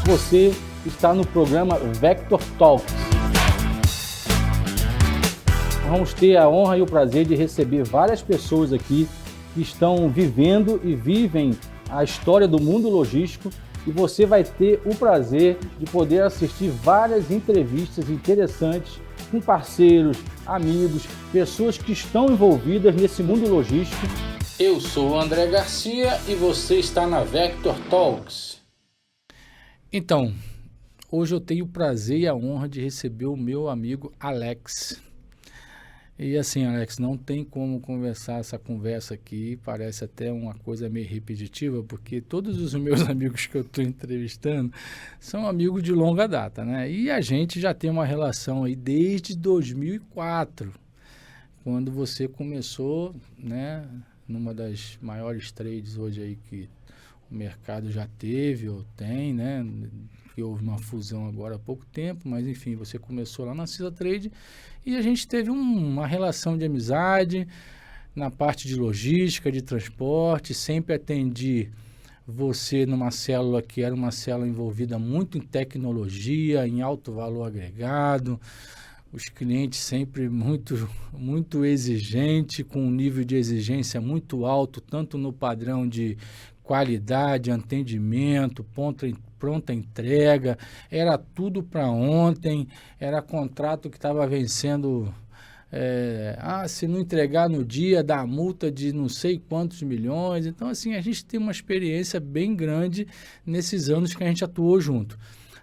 Você está no programa Vector Talks. Vamos ter a honra e o prazer de receber várias pessoas aqui que estão vivendo e vivem a história do mundo logístico, e você vai ter o prazer de poder assistir várias entrevistas interessantes com parceiros, amigos, pessoas que estão envolvidas nesse mundo logístico. Eu sou o André Garcia e você está na Vector Talks. Então, hoje eu tenho o prazer e a honra de receber o meu amigo Alex. E assim, Alex, não tem como conversar essa conversa aqui, parece até uma coisa meio repetitiva, porque todos os meus amigos que eu estou entrevistando são amigos de longa data, né? E a gente já tem uma relação aí desde 2004, quando você começou, né, numa das maiores trades hoje aí que o mercado já teve ou tem, né? Que houve uma fusão agora há pouco tempo, mas enfim, você começou lá na Cisa Trade e a gente teve uma relação de amizade na parte de logística, de transporte, sempre atendi você numa célula que era uma célula envolvida muito em tecnologia, em alto valor agregado, os clientes sempre muito exigente, com um nível de exigência muito alto, tanto no padrão de qualidade, atendimento, pronta entrega, era tudo para ontem, era contrato que estava vencendo, se não entregar no dia, dá multa de não sei quantos milhões. Então, assim, a gente tem uma experiência bem grande nesses anos que a gente atuou junto.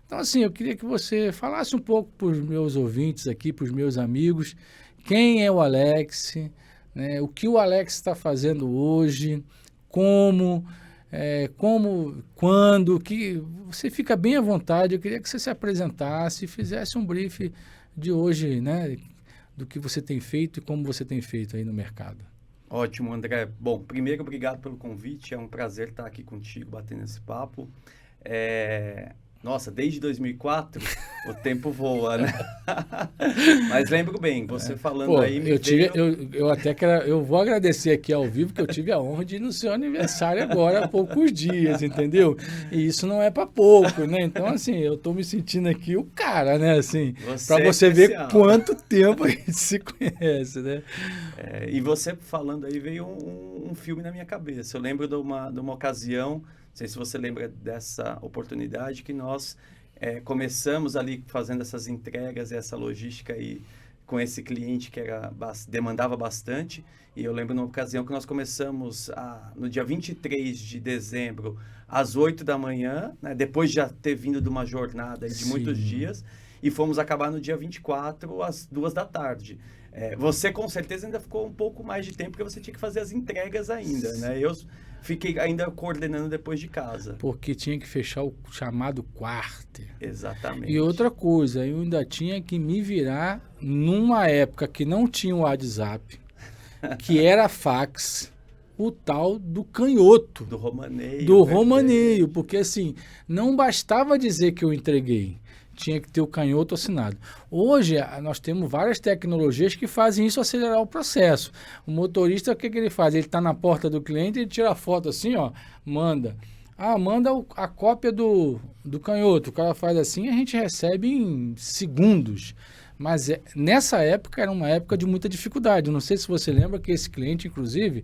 Então, assim, eu queria que você falasse um pouco para os meus ouvintes aqui, para os meus amigos, quem é o Alex, né, o que o Alex está fazendo hoje, quando, que você fica bem à vontade. Eu queria que você se apresentasse e fizesse um brief de hoje, né, do que você tem feito e como você tem feito aí no mercado. Ótimo, André. Bom, primeiro, obrigado pelo convite, é um prazer estar aqui contigo, batendo esse papo. Nossa, desde 2004, o tempo voa, né? Mas lembro bem, você falando aí... Eu vou agradecer aqui ao vivo, que eu tive a honra de ir no seu aniversário agora há poucos dias, entendeu? E isso não é para pouco, né? Então, assim, eu tô me sentindo aqui o cara, né? Assim, para você ver quanto tempo a gente se conhece, né? E você falando aí, veio um filme na minha cabeça. Eu lembro de uma ocasião... Não sei se você lembra dessa oportunidade que nós começamos ali fazendo essas entregas, essa logística aí com esse cliente que demandava bastante. E eu lembro numa ocasião que nós começamos no dia 23 de dezembro, às 8 da manhã, né, depois de já ter vindo de uma jornada de muitos dias, e fomos acabar no dia 24, às 2 da tarde. Você com certeza ainda ficou um pouco mais de tempo, porque você tinha que fazer as entregas ainda, né? Eu fiquei ainda coordenando depois de casa. Porque tinha que fechar o chamado quarter. Exatamente. E outra coisa, eu ainda tinha que me virar numa época que não tinha o WhatsApp, que era fax, o tal do canhoto. Do romaneio. Do romaneio, porque assim, não bastava dizer que eu entreguei. Tinha que ter o canhoto assinado. Hoje, nós temos várias tecnologias que fazem isso acelerar o processo. O motorista, o que ele faz? Ele está na porta do cliente, ele tira a foto assim, ó, manda. Manda a cópia do canhoto. O cara faz assim, a gente recebe em segundos. Mas nessa época, era uma época de muita dificuldade. Não sei se você lembra que esse cliente, inclusive,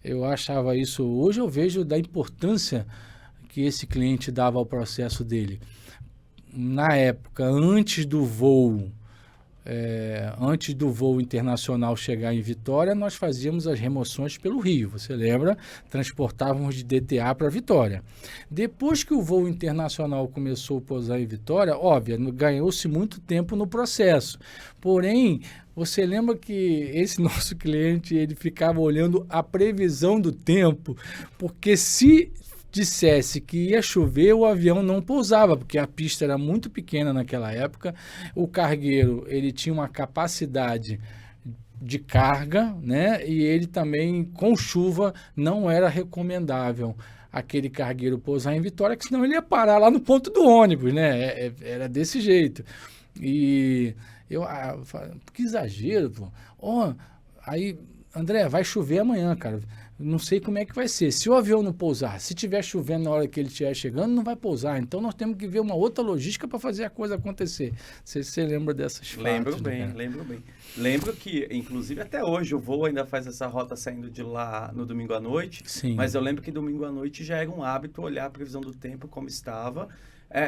eu achava isso... Hoje eu vejo da importância que esse cliente dava ao processo dele. Na época, antes do voo internacional chegar em Vitória, nós fazíamos as remoções pelo Rio, você lembra? Transportávamos de DTA para Vitória. Depois que o voo internacional começou a pousar em Vitória, óbvio, ganhou-se muito tempo no processo. Porém, você lembra que esse nosso cliente, ele ficava olhando a previsão do tempo, porque se dissesse que ia chover, o avião não pousava, porque a pista era muito pequena naquela época. O cargueiro, ele tinha uma capacidade de carga, né? E ele também, com chuva, não era recomendável aquele cargueiro pousar em Vitória, que senão ele ia parar lá no ponto do ônibus, né? Era desse jeito. E eu falei, que exagero, pô. Aí, André, vai chover amanhã, cara. não sei como é que vai ser. Se o avião não pousar, se estiver chovendo na hora que ele estiver chegando, não vai pousar. Então nós temos que ver uma outra logística para fazer a coisa acontecer. Não sei se você lembra dessas fatos. Lembro bem, lembro bem. Lembro que, inclusive, até hoje o voo ainda faz essa rota saindo de lá no domingo à noite. Sim. Mas eu lembro que domingo à noite já era um hábito olhar a previsão do tempo como estava.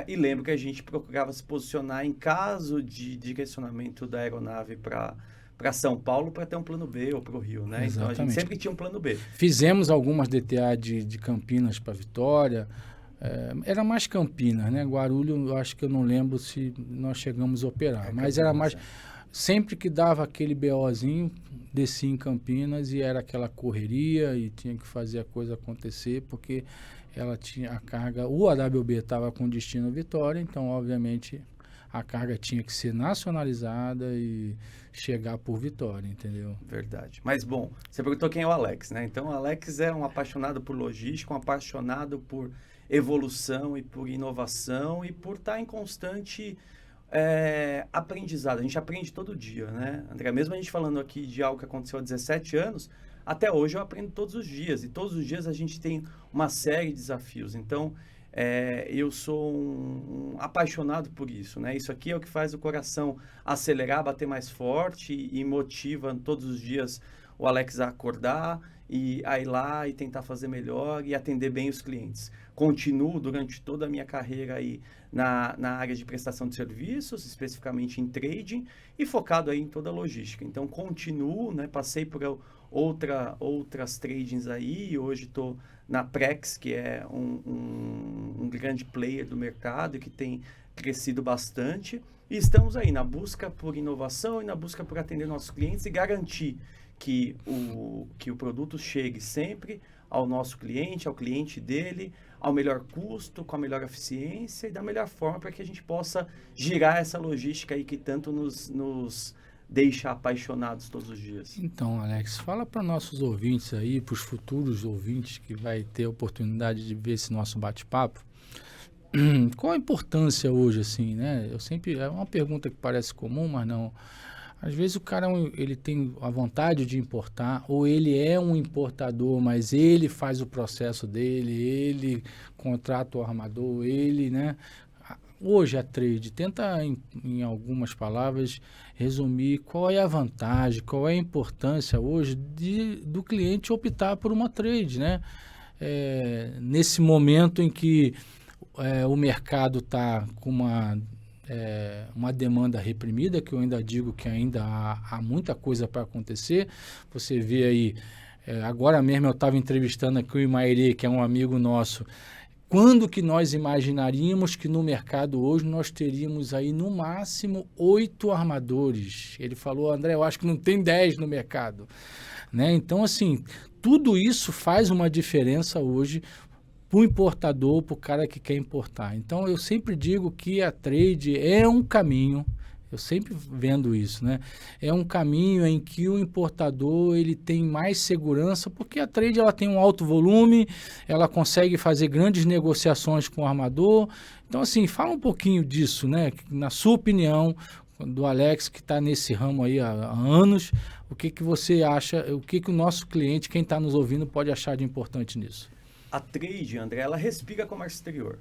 E lembro que a gente procurava se posicionar em caso de direcionamento da aeronave para São Paulo para ter um plano B ou para o Rio, né? Então a gente sempre tinha um plano B. Fizemos algumas DTA de Campinas para Vitória. Era mais Campinas, né? Guarulhos, eu acho que eu não lembro se nós chegamos a operar. Mas era mais... Sempre que dava aquele BOzinho, descia em Campinas e era aquela correria e tinha que fazer a coisa acontecer, porque ela tinha a carga... O AWB estava com destino Vitória, então, obviamente, a carga tinha que ser nacionalizada e chegar por Vitória, entendeu? Verdade. Mas, bom, você perguntou quem é o Alex, né? Então, o Alex é um apaixonado por logística, um apaixonado por evolução e por inovação e por estar em constante aprendizado. A gente aprende todo dia, né? André, mesmo a gente falando aqui de algo que aconteceu há 17 anos, até hoje eu aprendo todos os dias. E todos os dias a gente tem uma série de desafios. Então, eu sou um apaixonado por isso, né? Isso aqui é o que faz o coração acelerar, bater mais forte e motiva todos os dias o Alex a acordar e a ir lá e tentar fazer melhor e atender bem os clientes. Continuo durante toda a minha carreira aí na área de prestação de serviços, especificamente em trading e focado aí em toda a logística. Então, continuo, né? Passei por outras tradings aí e hoje estou na Prex, que é um grande player do mercado e que tem crescido bastante. E estamos aí na busca por inovação e na busca por atender nossos clientes e garantir que o produto chegue sempre ao nosso cliente, ao cliente dele, ao melhor custo, com a melhor eficiência e da melhor forma para que a gente possa girar essa logística aí que tanto nos deixa apaixonados todos os dias. Então, Alex, fala para nossos ouvintes aí, para os futuros ouvintes que vai ter a oportunidade de ver esse nosso bate-papo, qual a importância hoje, assim, né? É uma pergunta que parece comum, mas não. Às vezes o cara ele tem a vontade de importar, ou ele é um importador, mas ele faz o processo dele, ele contrata o armador, ele, né? Hoje a trade, tenta em algumas palavras resumir qual é a vantagem, qual é a importância hoje do cliente optar por uma trade, né? Nesse momento em que o mercado está com uma demanda reprimida, que eu ainda digo que ainda há muita coisa para acontecer. Você vê aí, agora mesmo eu estava entrevistando aqui o Imairê, que é um amigo nosso. Quando que nós imaginaríamos que no mercado hoje nós teríamos aí no máximo 8 armadores? Ele falou, André, eu acho que não tem 10 no mercado, né? Então, assim, tudo isso faz uma diferença hoje para o importador, para o cara que quer importar. Então, eu sempre digo que a trade é um caminho, eu sempre vendo isso, né? É um caminho em que o importador ele tem mais segurança, porque a trade ela tem um alto volume, ela consegue fazer grandes negociações com o armador. Então, assim, fala um pouquinho disso, né? Na sua opinião, do Alex, que está nesse ramo aí há anos, o que você acha, o que o nosso cliente, quem está nos ouvindo, pode achar de importante nisso? A trade, André, ela respira comércio exterior.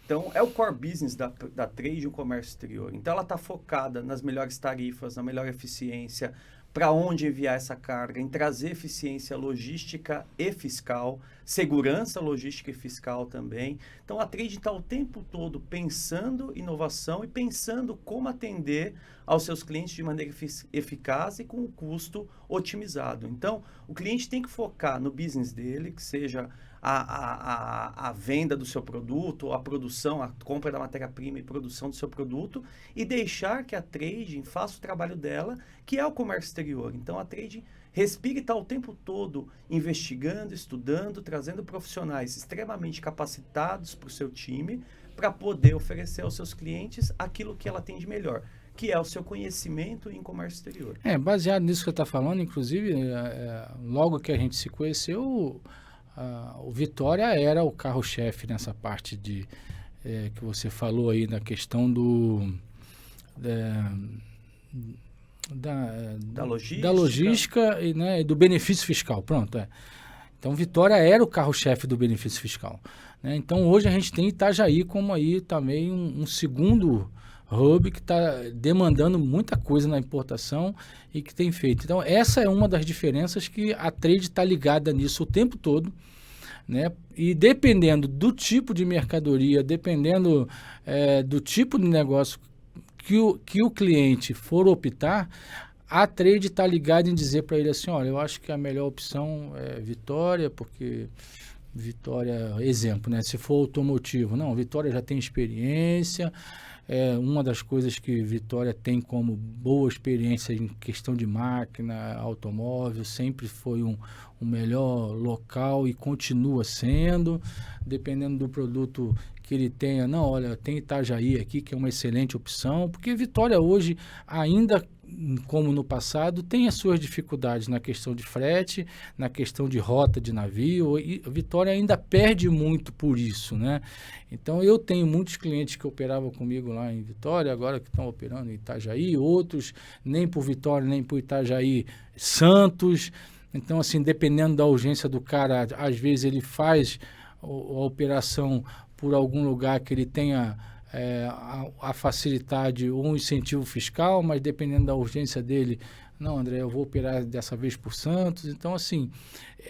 Então, é o core business da trade o comércio exterior. Então, ela está focada nas melhores tarifas, na melhor eficiência, para onde enviar essa carga, em trazer eficiência logística e fiscal, segurança logística e fiscal também. Então, a trade está o tempo todo pensando inovação e pensando como atender aos seus clientes de maneira eficaz e com o custo otimizado. Então, o cliente tem que focar no business dele, que seja a venda do seu produto, a produção, a compra da matéria-prima e produção do seu produto e deixar que a trading faça o trabalho dela, que é o comércio exterior. Então, a trading respira e está o tempo todo investigando, estudando, trazendo profissionais extremamente capacitados para o seu time para poder oferecer aos seus clientes aquilo que ela tem de melhor, que é o seu conhecimento em comércio exterior. Baseado nisso que você está falando, inclusive, logo que a gente se conheceu, o Vitória era o carro-chefe nessa parte que você falou aí na questão da logística, e, né, do benefício fiscal. Pronto. Então, Vitória era o carro-chefe do benefício fiscal, né? Então, hoje a gente tem Itajaí como aí também um segundo hub que está demandando muita coisa na importação e que tem feito. Então, essa é uma das diferenças que a Trade está ligada nisso o tempo todo, né? E dependendo do tipo de mercadoria, dependendo do tipo de negócio que o cliente for optar, a Trade está ligada em dizer para ele assim, olha, eu acho que a melhor opção é Vitória, porque Vitória, exemplo, né? Se for automotivo, não, Vitória já tem experiência, uma das coisas que Vitória tem como boa experiência em questão de máquina, automóvel, sempre foi um melhor local e continua sendo, dependendo do produto que ele tenha. Não, olha, tem Itajaí aqui, que é uma excelente opção, porque Vitória hoje, ainda como no passado, tem as suas dificuldades na questão de frete, na questão de rota de navio, e Vitória ainda perde muito por isso, né? Então, eu tenho muitos clientes que operavam comigo lá em Vitória, agora que estão operando em Itajaí, outros nem por Vitória, nem por Itajaí, Santos. Então, assim, dependendo da urgência do cara, às vezes ele faz a operação por algum lugar que ele tenha a facilidade ou um incentivo fiscal, mas dependendo da urgência dele, não, André, eu vou operar dessa vez por Santos. Então, assim,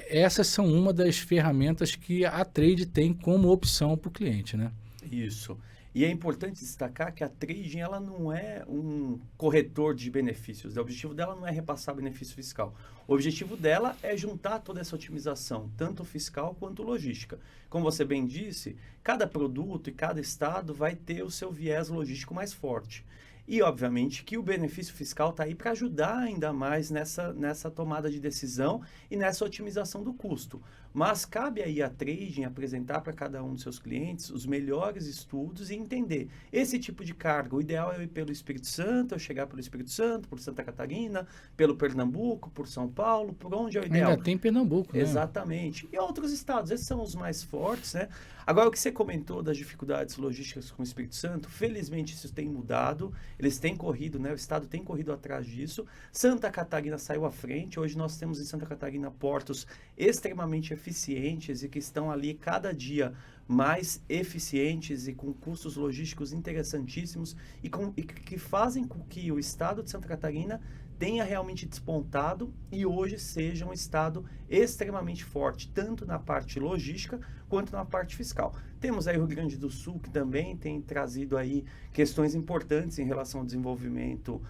essas são uma das ferramentas que a Trade tem como opção para o cliente, né? Isso. E é importante destacar que a trading, ela não é um corretor de benefícios. O objetivo dela não é repassar benefício fiscal. O objetivo dela é juntar toda essa otimização, tanto fiscal quanto logística. Como você bem disse, cada produto e cada estado vai ter o seu viés logístico mais forte. E, obviamente, que o benefício fiscal está aí para ajudar ainda mais nessa tomada de decisão e nessa otimização do custo. Mas cabe aí a trading apresentar para cada um dos seus clientes os melhores estudos e entender esse tipo de carga. O ideal é eu ir pelo Espírito Santo, eu chegar pelo Espírito Santo, por Santa Catarina, pelo Pernambuco, por São Paulo, por onde é o ideal. Ainda tem Pernambuco, né? Exatamente. E outros estados, esses são os mais fortes, né? Agora, o que você comentou das dificuldades logísticas com o Espírito Santo, felizmente isso tem mudado, eles têm corrido, né? O estado tem corrido atrás disso. Santa Catarina saiu à frente, hoje nós temos em Santa Catarina portos extremamente eficientes e que estão ali cada dia mais eficientes e com custos logísticos interessantíssimos e que fazem com que o estado de Santa Catarina tenha realmente despontado e hoje seja um estado extremamente forte, tanto na parte logística quanto na parte fiscal. Temos aí o Rio Grande do Sul, que também tem trazido aí questões importantes em relação ao desenvolvimento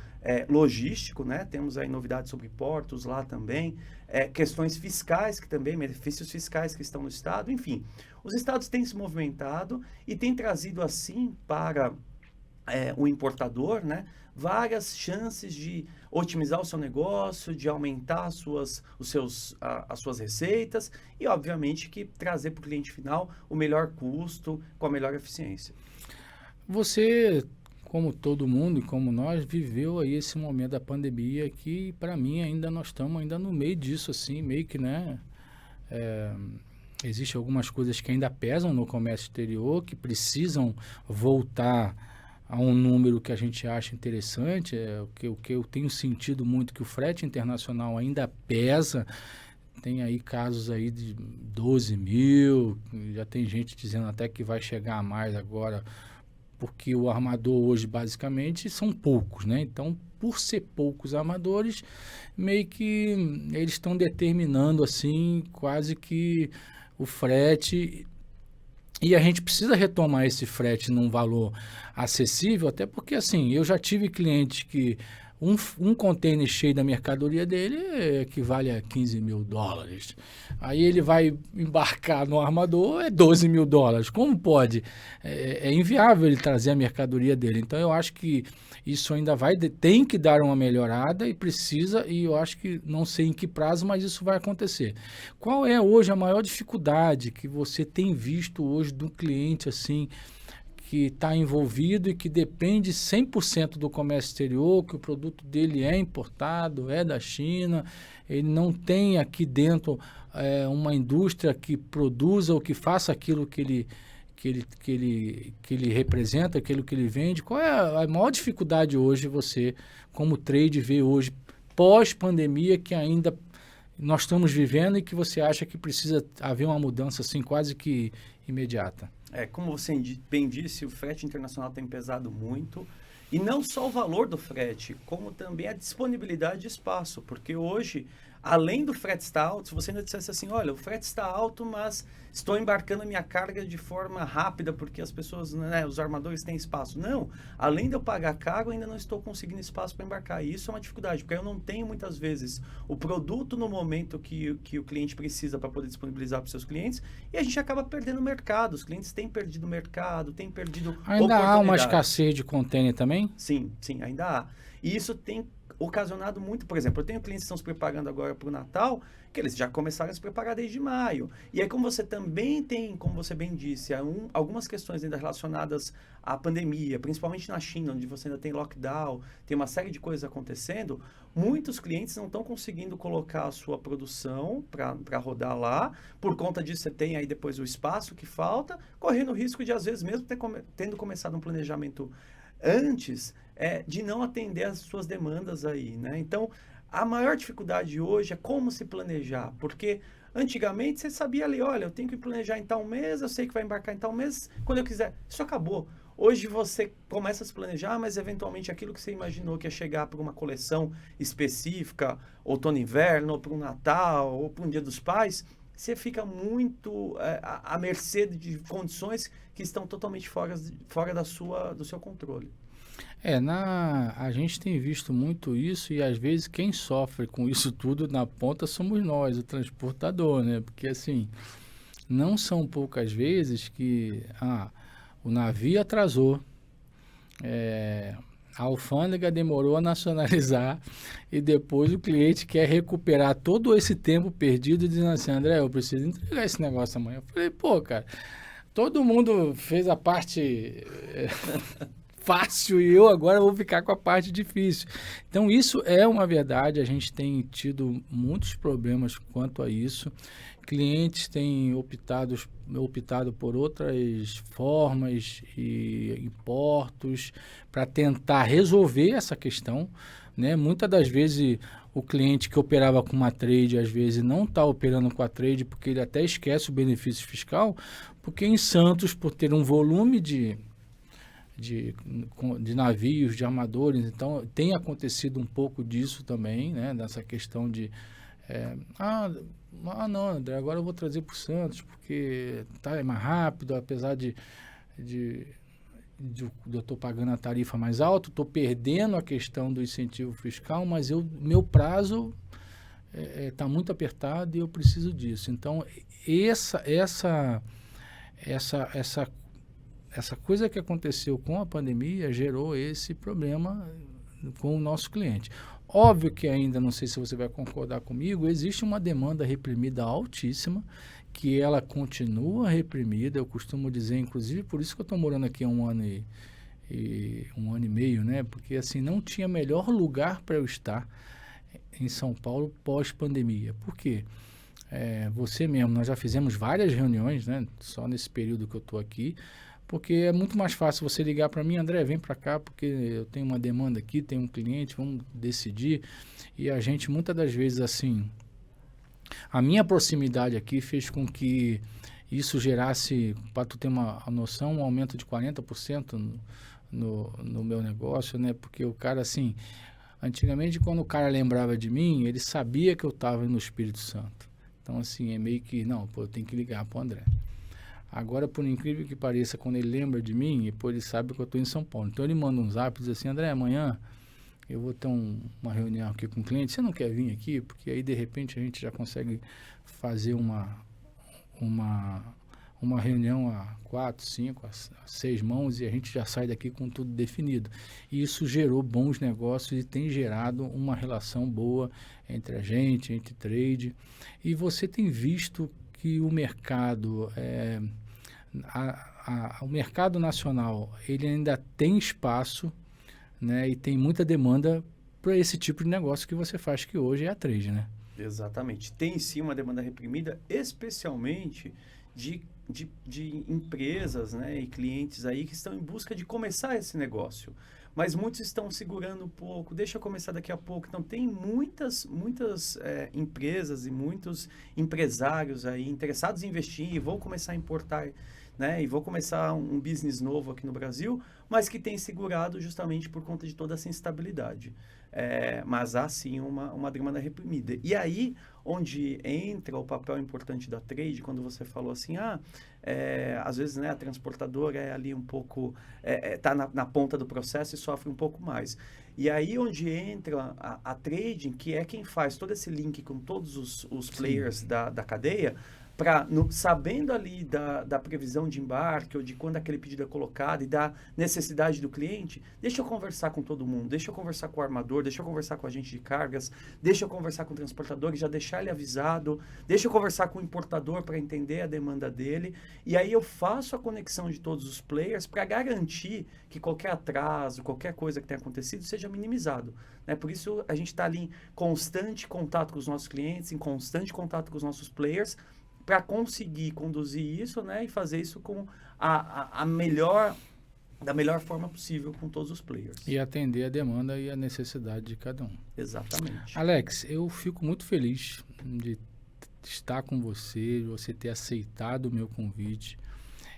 logístico, né? Temos aí novidades sobre portos lá também, questões fiscais que também, benefícios fiscais que estão no estado, enfim. Os estados têm se movimentado e têm trazido assim para o importador, né, várias chances de otimizar o seu negócio, de aumentar as suas receitas e, obviamente, que trazer para o cliente final o melhor custo com a melhor eficiência. Você, como todo mundo e como nós, viveu aí esse momento da pandemia que, para mim, nós estamos ainda no meio disso, assim, meio que, né? Existem algumas coisas que ainda pesam no comércio exterior, que precisam voltar a um número que a gente acha interessante, o que eu tenho sentido muito, que o frete internacional ainda pesa, tem aí casos aí de 12 mil, já tem gente dizendo até que vai chegar a mais agora, porque o armador hoje basicamente são poucos, né? Então, por ser poucos armadores, meio que eles estão determinando assim, quase que o frete. E a gente precisa retomar esse frete num valor acessível, até porque, assim, eu já tive cliente que um container cheio da mercadoria dele equivale a 15 mil dólares. Aí ele vai embarcar no armador, é 12 mil dólares. Como pode? É inviável ele trazer a mercadoria dele. Então, eu acho que isso ainda tem que dar uma melhorada e eu acho que, não sei em que prazo, mas isso vai acontecer. Qual é hoje a maior dificuldade que você tem visto hoje do cliente, assim, que está envolvido e que depende 100% do comércio exterior, que o produto dele é importado, é da China, ele não tem aqui dentro uma indústria que produza ou que faça aquilo que ele representa, aquilo que ele vende? Qual é a maior dificuldade hoje você, como trade, vê hoje, pós-pandemia, que ainda nós estamos vivendo e que você acha que precisa haver uma mudança assim quase que imediata? Como você bem disse, o frete internacional tem pesado muito. E não só o valor do frete, como também a disponibilidade de espaço. Porque hoje, além do frete estar alto, se você ainda dissesse assim, olha, o frete está alto, mas estou embarcando a minha carga de forma rápida, porque as pessoas, né, os armadores têm espaço. Não, além de eu pagar caro, ainda não estou conseguindo espaço para embarcar. E isso é uma dificuldade, porque eu não tenho muitas vezes o produto no momento que o cliente precisa para poder disponibilizar para os seus clientes, e a gente acaba perdendo o mercado. Os clientes têm perdido o mercado, têm perdido Ainda há uma escassez de container também? Sim, ainda há. E isso tem ocasionado muito, por exemplo, eu tenho clientes que estão se preparando agora para o Natal, que eles já começaram a se preparar desde maio. E aí, como você também tem, como você bem disse, algumas questões ainda relacionadas à pandemia, principalmente na China, onde você ainda tem lockdown, tem uma série de coisas acontecendo, muitos clientes não estão conseguindo colocar a sua produção para rodar lá, por conta disso você tem aí depois o espaço que falta, correndo o risco de, às vezes, mesmo tendo começado um planejamento antes, de não atender as suas demandas aí, né? Então, a maior dificuldade hoje é como se planejar, porque antigamente você sabia ali, olha, eu tenho que planejar em tal mês, eu sei que vai embarcar em tal mês, quando eu quiser. Isso acabou. Hoje você começa a se planejar, mas eventualmente aquilo que você imaginou que ia chegar para uma coleção específica, outono e inverno, ou para um Natal, ou para um Dia dos Pais, você fica muito à mercê de condições que estão totalmente fora do seu controle. A gente tem visto muito isso e às vezes quem sofre com isso tudo na ponta somos nós, o transportador, né? Porque assim, não são poucas vezes que o navio atrasou, a alfândega demorou a nacionalizar e depois o cliente quer recuperar todo esse tempo perdido dizendo assim, André, eu preciso entregar esse negócio amanhã. Eu falei, pô, cara, todo mundo fez a parte fácil e eu agora vou ficar com a parte difícil. Então isso é uma verdade, a gente tem tido muitos problemas quanto a isso. Clientes têm optado por outras formas e portos para tentar resolver essa questão, né? Muitas das vezes o cliente que operava com uma trade, às vezes não está operando com a trade porque ele até esquece o benefício fiscal, porque em Santos, por ter um volume de navios, de armadores, então tem acontecido um pouco disso também, né? Dessa questão de não, André, agora eu vou trazer para o Santos, porque é mais rápido, apesar de eu estou pagando a tarifa mais alta, estou perdendo a questão do incentivo fiscal, mas meu prazo está muito apertado e eu preciso disso. Então, essa coisa que aconteceu com a pandemia gerou esse problema com o nosso cliente. Óbvio que ainda, não sei se você vai concordar comigo, existe uma demanda reprimida altíssima, que ela continua reprimida, eu costumo dizer, inclusive, por isso que eu estou morando aqui há um ano e meio, né? Porque assim, não tinha melhor lugar para eu estar em São Paulo pós-pandemia. Por quê? Você mesmo, nós já fizemos várias reuniões, né? Só nesse período que eu estou aqui, porque é muito mais fácil você ligar para mim, André, vem para cá, porque eu tenho uma demanda aqui, tenho um cliente, vamos decidir. E a gente, muitas das vezes, assim, a minha proximidade aqui fez com que isso gerasse, para tu ter uma noção, um aumento de 40% no meu negócio, né? Porque o cara, assim, antigamente, quando o cara lembrava de mim, ele sabia que eu estava no Espírito Santo. Então, assim, é meio que, não, pô, eu tenho que ligar para o André. Agora, por incrível que pareça, quando ele lembra de mim, depois ele sabe que eu estou em São Paulo. Então ele manda um zap e diz assim, André, amanhã eu vou ter uma reunião aqui com o cliente, você não quer vir aqui? Porque aí, de repente, a gente já consegue fazer uma reunião a 4, 5, a 6 mãos e a gente já sai daqui com tudo definido. E isso gerou bons negócios e tem gerado uma relação boa entre a gente, entre trade. E você tem visto que o mercado, o mercado nacional, ele ainda tem espaço, né, e tem muita demanda para esse tipo de negócio que você faz, que hoje é a trade, né? Exatamente. Tem sim uma demanda reprimida, especialmente de empresas, né, e clientes aí que estão em busca de começar esse negócio. Mas muitos estão segurando um pouco, deixa eu começar daqui a pouco. Então, tem muitas empresas e muitos empresários aí interessados em investir e vão começar a importar, né, e vou começar um business novo aqui no Brasil, mas que tem segurado justamente por conta de toda essa instabilidade. Mas há sim uma demanda reprimida. E aí, onde entra o papel importante da trade, quando você falou assim, às vezes, né, a transportadora é ali um pouco, está na ponta do processo e sofre um pouco mais. E aí onde entra a trading, que é quem faz todo esse link com todos os players da cadeia, sabendo ali da previsão de embarque ou de quando aquele pedido é colocado e da necessidade do cliente, deixa eu conversar com todo mundo, deixa eu conversar com o armador, deixa eu conversar com o agente de cargas, deixa eu conversar com o transportador e já deixar ele avisado, deixa eu conversar com o importador para entender a demanda dele, e aí eu faço a conexão de todos os players para garantir que qualquer atraso, qualquer coisa que tenha acontecido seja minimizado. Né? Por isso a gente está ali em constante contato com os nossos clientes, em constante contato com os nossos players, para conseguir conduzir isso, né, e fazer isso com da melhor forma possível com todos os players. E atender a demanda e a necessidade de cada um. Exatamente. Alex, eu fico muito feliz de estar com você, de você ter aceitado o meu convite.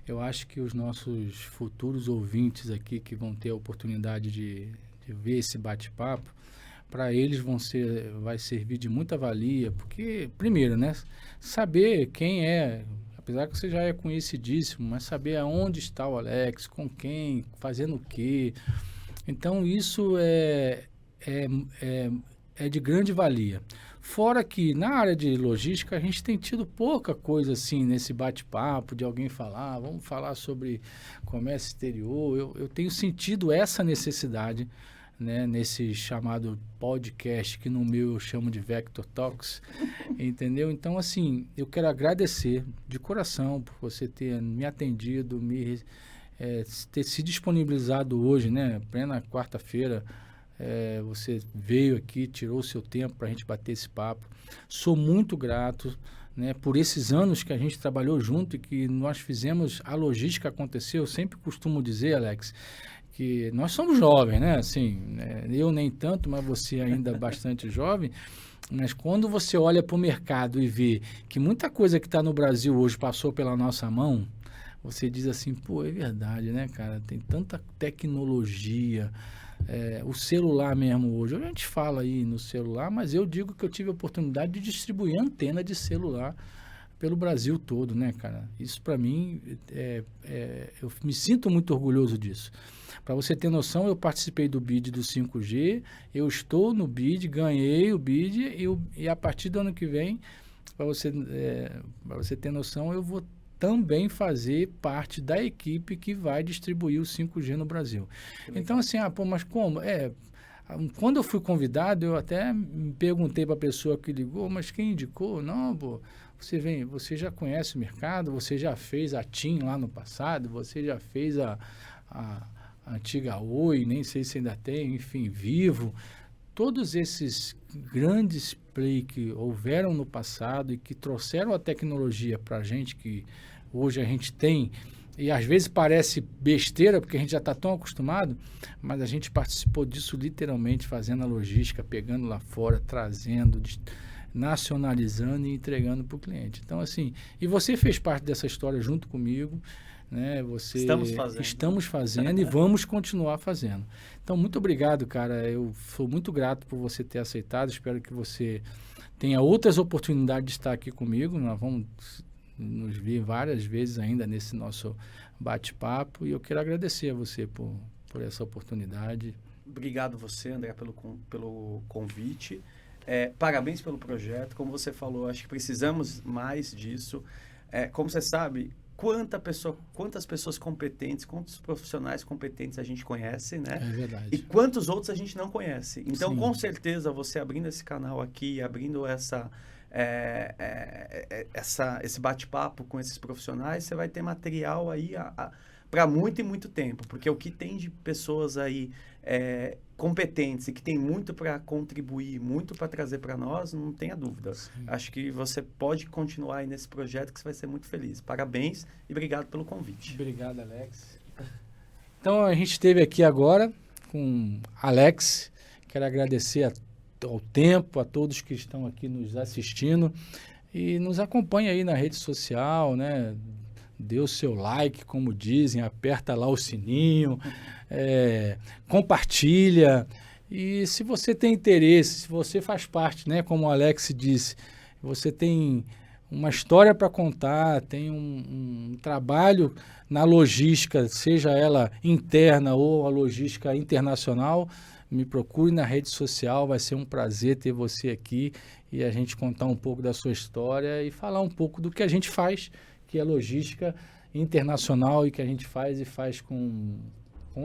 Eu acho que os nossos futuros ouvintes aqui que vão ter a oportunidade de ver esse bate-papo, para eles vai servir de muita valia, porque, primeiro, né, saber quem é, apesar que você já é conhecidíssimo, mas saber aonde está o Alex, com quem, fazendo o quê. Então, isso é de grande valia. Fora que, na área de logística, a gente tem tido pouca coisa assim, nesse bate-papo, de alguém falar, vamos falar sobre comércio exterior. Eu tenho sentido essa necessidade, né, nesse chamado podcast, que no meu eu chamo de Vector Talks, entendeu? Então, assim, eu quero agradecer de coração por você ter me atendido, ter se disponibilizado hoje, né, plena quarta-feira, você veio aqui, tirou o seu tempo para a gente bater esse papo. Sou muito grato, né, por esses anos que a gente trabalhou junto e que nós fizemos a logística acontecer. Eu sempre costumo dizer, Alex, que nós somos jovens, né? Assim, eu nem tanto, mas você ainda bastante jovem. Mas quando você olha para o mercado e vê que muita coisa que está no Brasil hoje passou pela nossa mão, você diz assim, pô, é verdade, né, cara? Tem tanta tecnologia. O celular mesmo hoje, a gente fala aí no celular, mas eu digo que eu tive a oportunidade de distribuir antena de celular pelo Brasil todo, né, cara? Isso para mim, eu me sinto muito orgulhoso disso. Para você ter noção, eu participei do BID do 5G, eu estou no BID, ganhei o BID e a partir do ano que vem, para você ter noção, eu vou também fazer parte da equipe que vai distribuir o 5G no Brasil. Então, assim, mas como? Quando eu fui convidado, eu até me perguntei para a pessoa que ligou, mas quem indicou? Não, pô, você já conhece o mercado, você já fez a TIM lá no passado, você já fez a antiga Oi, nem sei se ainda tem, enfim, Vivo. Todos esses grandes players que houveram no passado e que trouxeram a tecnologia para a gente, que hoje a gente tem, e às vezes parece besteira, porque a gente já está tão acostumado, mas a gente participou disso literalmente, fazendo a logística, pegando lá fora, trazendo, nacionalizando e entregando para o cliente. Então, assim, e você fez parte dessa história junto comigo, né? Estamos fazendo e vamos continuar fazendo. Então, muito obrigado, cara. Eu sou muito grato por você ter aceitado. Espero que você tenha outras oportunidades de estar aqui comigo. Nós vamos nos ver várias vezes ainda nesse nosso bate-papo. E eu quero agradecer a você por essa oportunidade. Obrigado você, André, pelo convite. Parabéns pelo projeto. Como você falou, acho que precisamos mais disso. Como você sabe, quantas pessoas competentes, quantos profissionais competentes a gente conhece, né? É verdade. E quantos outros a gente não conhece. Então, Sim. Com certeza, você abrindo esse canal aqui, abrindo esse bate-papo com esses profissionais, você vai ter material aí para muito e muito tempo, porque o que tem de pessoas aí competentes e que tem muito para contribuir, muito para trazer para nós, não tenha dúvida. Sim. Acho que você pode continuar aí nesse projeto que você vai ser muito feliz. Parabéns e obrigado pelo convite. Obrigado, Alex. Então, a gente esteve aqui agora com Alex. Quero agradecer ao tempo, a todos que estão aqui nos assistindo e nos acompanha aí na rede social, né? Dê o seu like, como dizem, aperta lá o sininho, compartilha. E se você tem interesse, se você faz parte, né? Como o Alex disse, você tem uma história para contar, tem um trabalho na logística, seja ela interna ou a logística internacional, me procure na rede social, vai ser um prazer ter você aqui e a gente contar um pouco da sua história e falar um pouco do que a gente faz, que é logística internacional e que a gente faz e faz com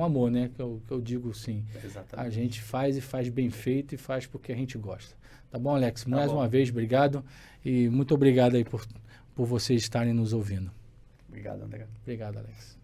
amor, né? Que eu digo sim. Exatamente. A gente faz e faz bem feito e faz porque a gente gosta. Tá bom, Alex? Mais uma vez, obrigado e muito obrigado aí por vocês estarem nos ouvindo. Obrigado, André. Obrigado, Alex.